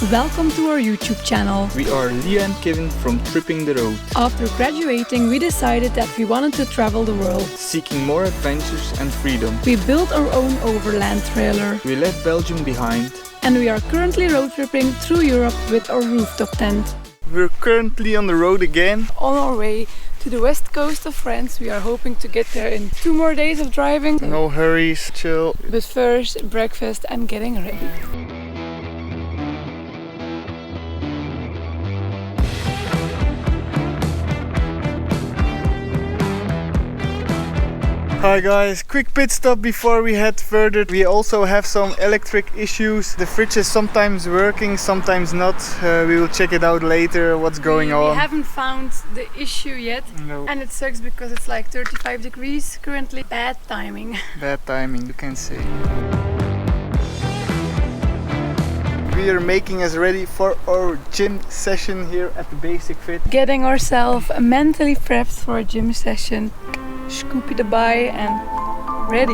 Welcome to our YouTube channel. We are Leah and Kevin from Tripping the Road. After graduating, we decided that we wanted to travel the world. Seeking more adventures and freedom. We built our own overland trailer. We left Belgium behind. And we are currently road tripping through Europe with our rooftop tent. We're currently on the road again. On our way to the west coast of France. We are hoping to get there in 2 more days of driving. No hurries, chill. But first, breakfast and getting ready. Hi guys, quick pit stop before we head further. We also have some electric issues. The fridge is sometimes working, sometimes not. We will check it out later, what's going on. We haven't found the issue yet. No. And it sucks because it's like 35 degrees currently. Bad timing. Bad timing, you can say. We are making us ready for our gym session here at the Basic Fit. Getting ourselves mentally prepped for a gym session. Scoopy the bye and ready.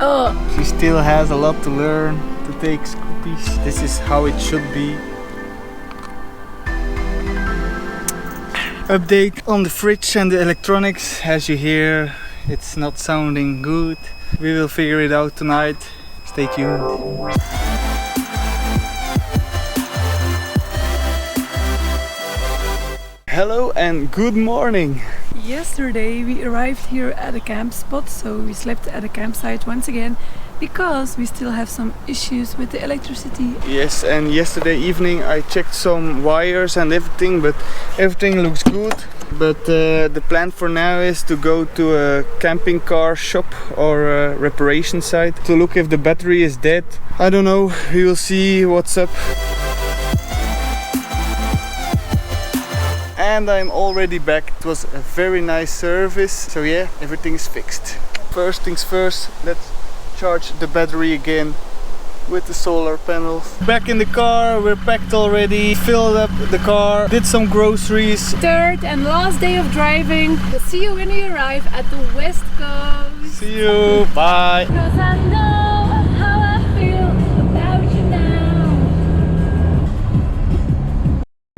Oh. She still has a lot to learn to take scoopies. This is how it should be. Update on the fridge and the electronics. As you hear, it's not sounding good. We will figure it out tonight. Stay tuned. Hello and good morning! Yesterday we arrived here at a camp spot, so we slept at a campsite once again because we still have some issues with the electricity. Yes, and yesterday evening I checked some wires and everything, but everything looks good. But the plan for now is to go to a camping car shop or a reparation site to look if the battery is dead. I don't know, we will see what's up. And I'm already back. It was a very nice service, so yeah, everything is fixed. First things first, let's charge the battery again with the solar panels. Back in the car, we're packed already, filled up the car, did some groceries. Third and last day of driving. We'll see you when we arrive at the west coast. See you, bye! 'Cause I know how I feel about you now.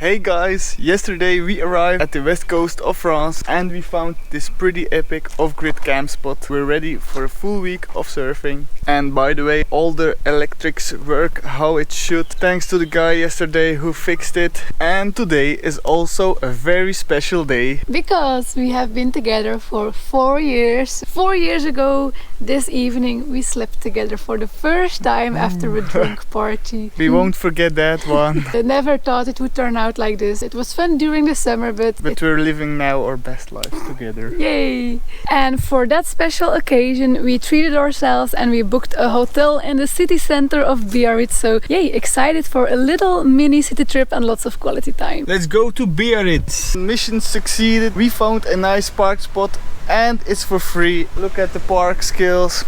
Hey guys, yesterday we arrived at the west coast of France and we found this pretty epic off-grid camp spot. We're ready for a full week of surfing. And by the way, all the electrics work how it should, thanks to the guy yesterday who fixed it. And today is also a very special day. Because we have been together for 4 years. 4 years ago, this evening, we slept together for the first time after a drunk party. We won't forget that one. I never thought it would turn out like this. It was fun during the summer, but we're living now our best lives together. Yay! And for that special occasion, we treated ourselves and we booked a hotel in the city center of Biarritz. So yay, excited for a little mini city trip and lots of quality time. Let's go to Biarritz. Mission succeeded. We found a nice park spot and it's for free. Look at the park skills.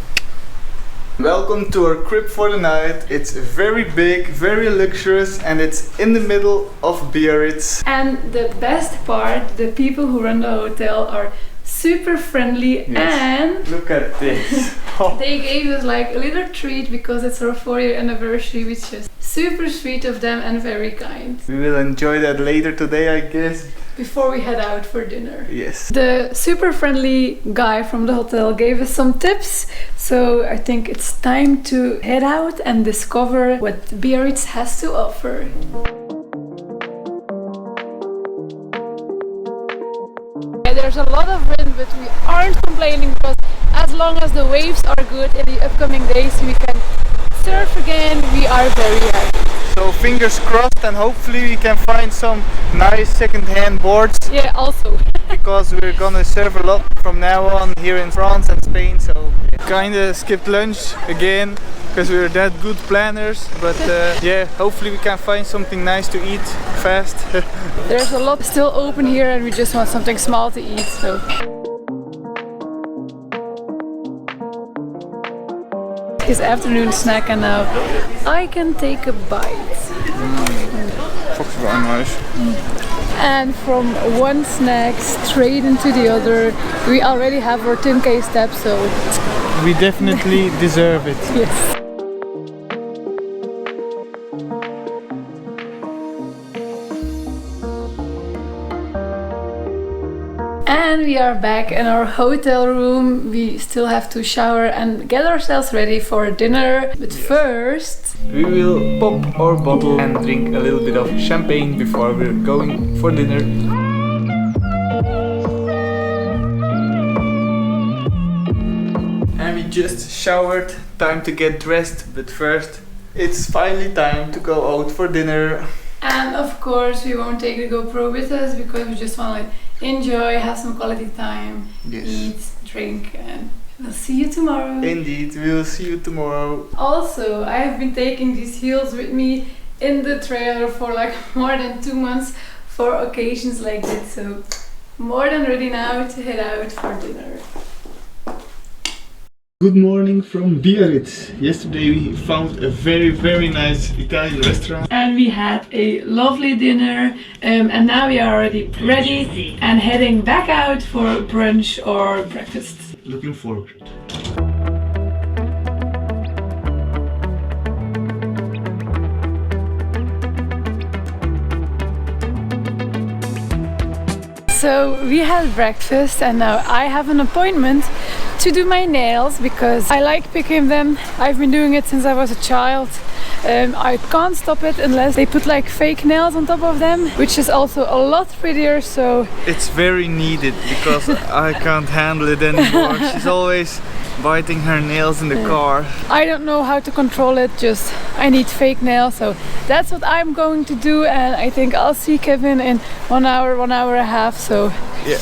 Welcome to our crib for the night. It's very big, very luxurious, and it's in the middle of Biarritz. And the best part, the people who run the hotel are super friendly. Yes. And look at this. They gave us like a little treat because it's our 4-year anniversary, which is super sweet of them and very kind. We will enjoy that later today, I guess. Before we head out for dinner. Yes. The super friendly guy from the hotel gave us some tips, so I think it's time to head out and discover what Biarritz has to offer. There's a lot of wind, but we aren't complaining because as long as the waves are good in the upcoming days we can surf again, we are very happy. So fingers crossed, and hopefully we can find some nice second-hand boards. Yeah, also. Because we're gonna surf a lot from now on here in France and Spain, so yeah. Kinda skipped lunch again because we're that good planners, but yeah, hopefully we can find something nice to eat fast. There's a lot still open here and we just want something small to eat, so. His afternoon snack and now I can take a bite. Volgens mij nice. And from one snack straight into the other, we already have our 10k steps, so we definitely deserve it. yes. And we are back in our hotel room. We still have to shower and get ourselves ready for dinner. But first, we will pop our bottle and drink a little bit of champagne before we're going for dinner. And we just showered, time to get dressed, but first it's finally time to go out for dinner. And of course we won't take the GoPro with us because we just want to enjoy, have some quality time, Yes. eat, drink, and we'll see you tomorrow. Indeed, we will see you tomorrow. Also, I have been taking these heels with me in the trailer for like more than 2 months for occasions like this, so more than ready now to head out for dinner. Good morning from Biarritz. Yesterday we found a very nice Italian restaurant. And we had a lovely dinner, and now we are already ready and heading back out for brunch or breakfast. Looking forward. So we had breakfast and now I have an appointment to do my nails because I like picking them. I've been doing it since I was a child. I can't stop it unless they put like fake nails on top of them, which is also a lot prettier, so... It's very needed because I can't handle it anymore. She's always biting her nails in the car. I don't know how to control it, just I need fake nails, so that's what I'm going to do, and I think I'll see Kevin in 1 hour, 1 hour and a half, so Yeah.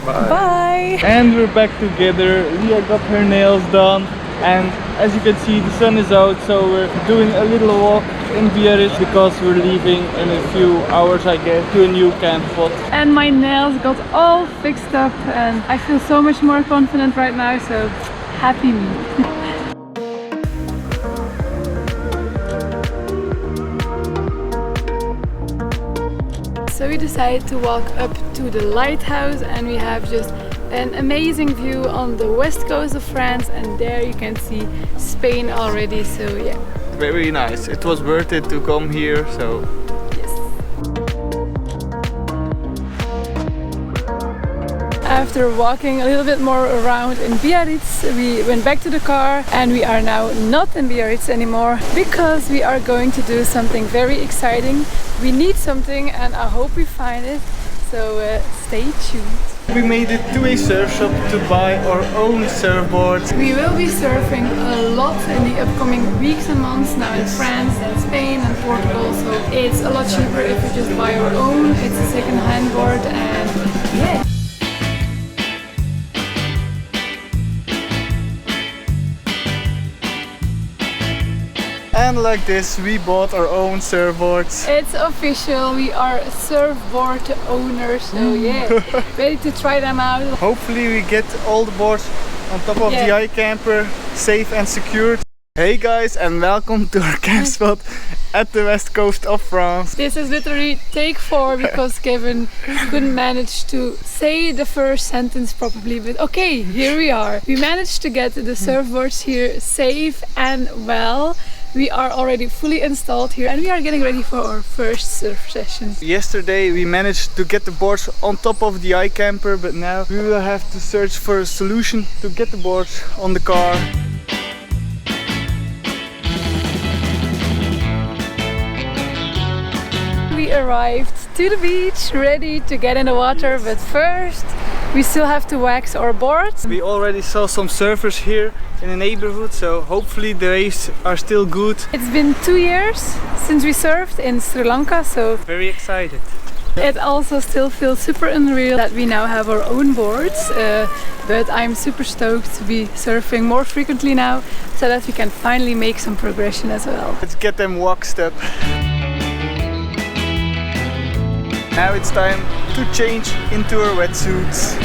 Bye. bye! And we're back together. Leah got her nails done, and as you can see the sun is out, so we're doing a little walk in Biarritz because we're leaving in a few hours, I guess, to a new camp spot. And my nails got all fixed up and I feel so much more confident right now, so happy me. So we decided to walk up to the lighthouse and we have just an amazing view on the west coast of France, and there you can see Spain already, so yeah. Very nice. It was worth it to come here, so... Yes. After walking a little bit more around in Biarritz, we went back to the car and we are now not in Biarritz anymore because we are going to do something very exciting. We need something and I hope we find it, so stay tuned. We made it to a surf shop to buy our own surfboards. We will be surfing a lot in the upcoming weeks and months now in France and Spain and Portugal, so it's a lot cheaper if we just buy our own. It's a second-hand board and yeah. And like this, we bought our own surfboards. It's official, we are surfboard owners, so yeah, ready to try them out. Hopefully we get all the boards on top of the iCamper safe and secured. Hey guys, and welcome to our camp spot at the west coast of France. This is literally take 4 because Kevin couldn't manage to say the first sentence properly, but okay, here we are. We managed to get the surfboards here safe and well. We are already fully installed here and we are getting ready for our first surf session. Yesterday we managed to get the boards on top of the iCamper, but now we will have to search for a solution to get the boards on the car. We arrived to the beach, ready to get in the water, but first we still have to wax our boards. We already saw some surfers here in the neighborhood, so hopefully the waves are still good. It's been 2 years since we surfed in Sri Lanka, so Very excited. it also still feels super unreal that we now have our own boards, but I'm super stoked to be surfing more frequently now so that we can finally make some progression as well. Let's get them waxed up. Now it's time to change into our wetsuits.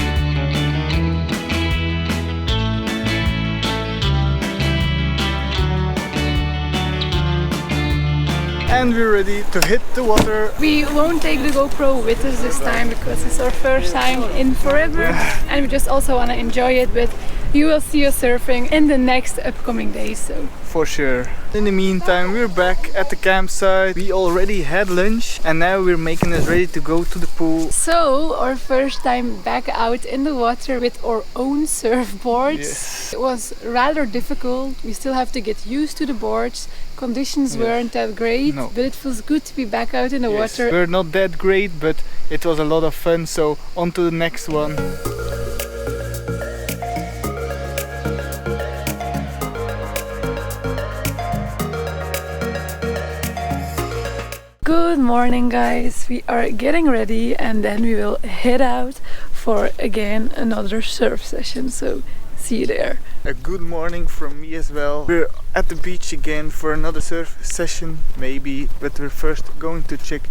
and we're ready to hit the water. We won't take the GoPro with us this time because it's our first time in forever and we just also want to enjoy it, but you will see us surfing in the next upcoming days. So for sure. In the meantime, we're back at the campsite. We already had lunch and now we're making us ready to go to the pool. So our first time back out in the water with our own surfboards. Yes. It was rather difficult. We still have to get used to the boards. Conditions weren't that great, but it feels good to be back out in the water. We're not that great, but it was a lot of fun, so on to the next one. Good morning guys, we are getting ready and then we will head out for again another surf session, so see you there. A good morning from me as well. We're at the beach again for another surf session maybe, but we're first going to check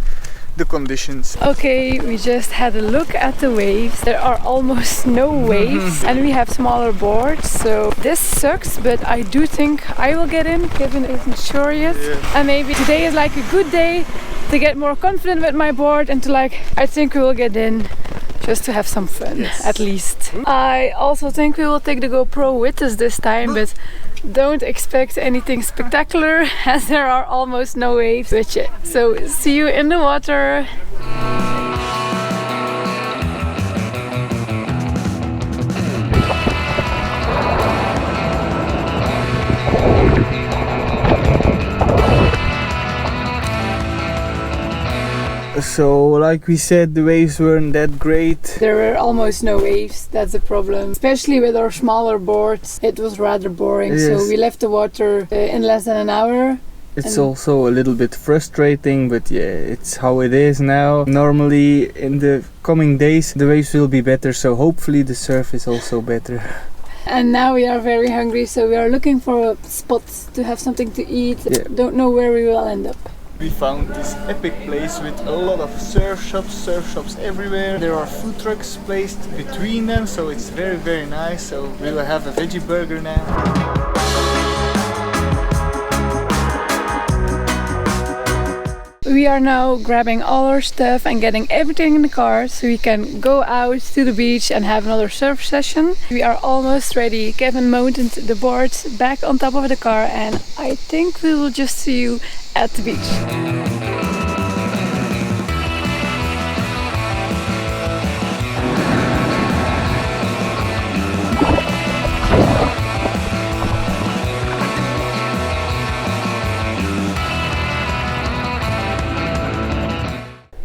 the conditions. Okay, we just had a look at the waves. There are almost no waves and we have smaller boards, so this sucks, but I do think I will get in. Kevin isn't sure yet. And maybe today is like a good day to get more confident with my board and to I think we will get in just to have some fun, at least. I also think we will take the GoPro with us this time, but don't expect anything spectacular as there are almost no waves. But yeah, so see you in the water. So like we said, the waves weren't that great. There were almost no waves, that's the problem. Especially with our smaller boards, it was rather boring. So we left the water in less than an hour. It's also a little bit frustrating, but yeah, it's how it is now. Normally in the coming days the waves will be better, so hopefully the surf is also better. And now we are very hungry, so we are looking for spots to have something to eat. Don't know where we will end up. We found this epic place with a lot of surf shops everywhere. There are food trucks placed between them, so it's very, very nice. So we will have a veggie burger now. We are now grabbing all our stuff and getting everything in the car so we can go out to the beach and have another surf session. We are almost ready. Kevin mounted the boards back on top of the car and I think we will just see you at the beach.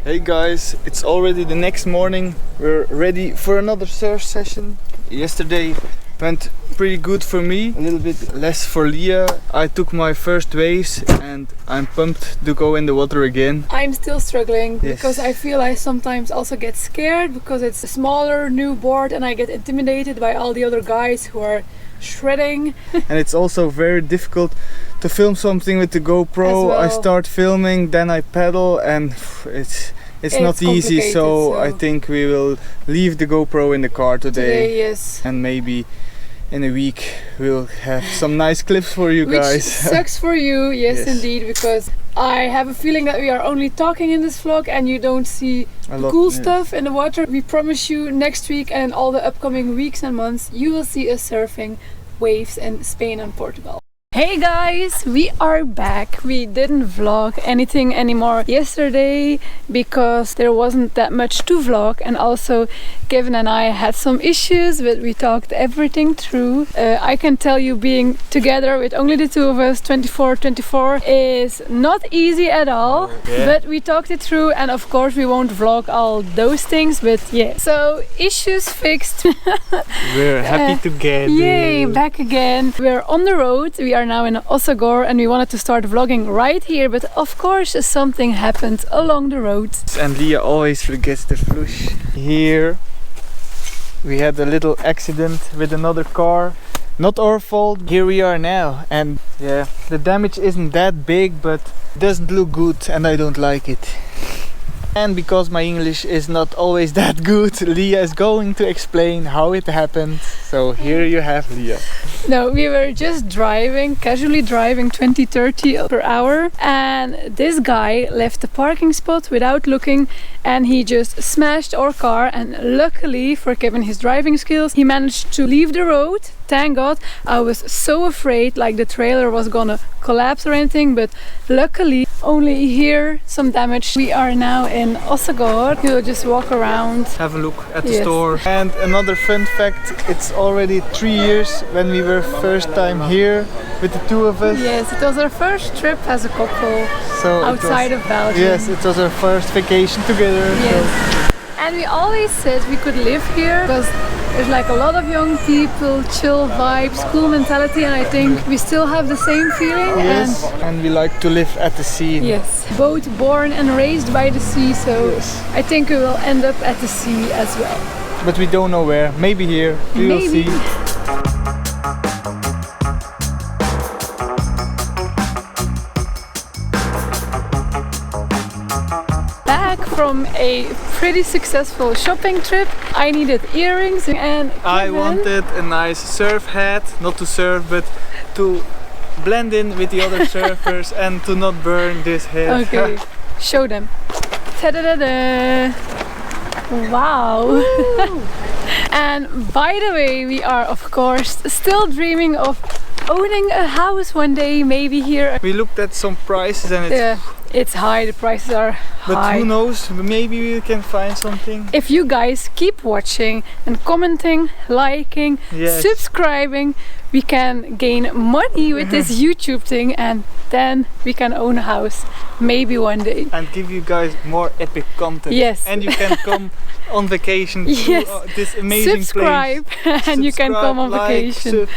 Hey guys, it's already the next morning. We're ready for another surf session. Yesterday went pretty good for me, a little bit less for Leah. I took my first waves and I'm pumped to go in the water again. I'm still struggling because I feel I sometimes also get scared because it's a smaller new board and I get intimidated by all the other guys who are shredding. And it's also very difficult to film something with the GoPro. I start filming, then I paddle, and it's not easy, so I think we will leave the GoPro in the car today. And maybe in a week we'll have some nice clips for you guys. Which sucks for you, yes indeed, because I have a feeling that we are only talking in this vlog and you don't see the cool stuff in the water. We promise you next week and all the upcoming weeks and months you will see us surfing waves in Spain and Portugal. Hey guys, we are back. We didn't vlog anything anymore yesterday because there wasn't that much to vlog, and also Kevin and I had some issues, but we talked everything through. I can tell you, being together with only the two of us 24/24 is not easy at all, but we talked it through, and of course we won't vlog all those things, but yeah. So issues fixed. We're happy to get back again. We're on the road. We are now in Hossegor and we wanted to start vlogging right here, but of course something happened along the road. And Leah always forgets the flush. Here we had a little accident with another car. Not our fault. Here we are now, and yeah, the damage isn't that big, but it doesn't look good and I don't like it. And because my English is not always that good, Leah is going to explain how it happened. So here you have Leah. No, we were just driving, casually driving 20-30 per hour, and this guy left the parking spot without looking, and he just smashed our car. And luckily for Kevin, his driving skills, he managed to leave the road. Thank God. I was so afraid like the trailer was gonna collapse or anything, but luckily only here some damage. We are now in Hossegor. We'll just walk around, have a look at the store. And another fun fact, it's already 3 years when we were first time here with the two of us. Yes, it was our first trip as a couple, so outside of Belgium. Yes, it was our first vacation together. Yes. So. And we always said we could live here because there's like a lot of young people, chill vibes, cool mentality, and I think we still have the same feeling. Yes, and we like to live at the sea. Yes, both born and raised by the sea, so yes. I think we will end up at the sea as well. But we don't know where, maybe here, we will see. Back from a pretty successful shopping trip. I needed earrings and Kevin, I wanted a nice surf hat, not to surf but to blend in with the other surfers and to not burn this head. Okay, show them. Ta-da-da-da! Wow! And by the way, we are of course still dreaming of owning a house one day, maybe here. We looked at some prices and it's high, the prices are high. But who knows, maybe we can find something. If you guys keep watching and commenting, liking, subscribing, we can gain money with this YouTube thing, and then we can own a house, maybe one day. And give you guys more epic content. Yes. And you can come on vacation to this amazing Subscribe place. and you can come on vacation.